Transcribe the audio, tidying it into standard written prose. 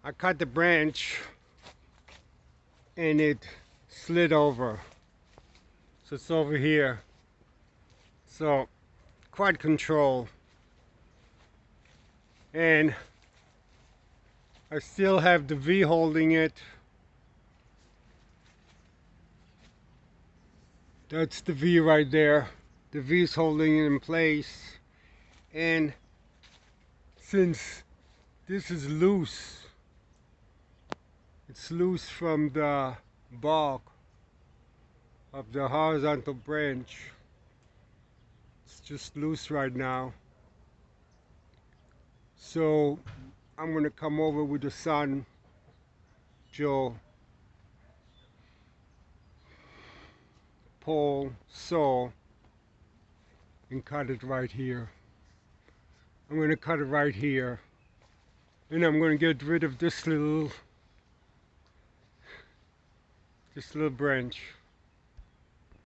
I cut the branch and it slid over. So it's over here. So quite control. And I still have the V holding it. That's the V right there. The V is holding it in place. And since this is loose, it's loose from the bark of the horizontal branch. It's just loose right now. So I'm going to come over with the SunJoe pole saw and cut it right here. I'm going to cut it right here, and I'm going to get rid of this little branch.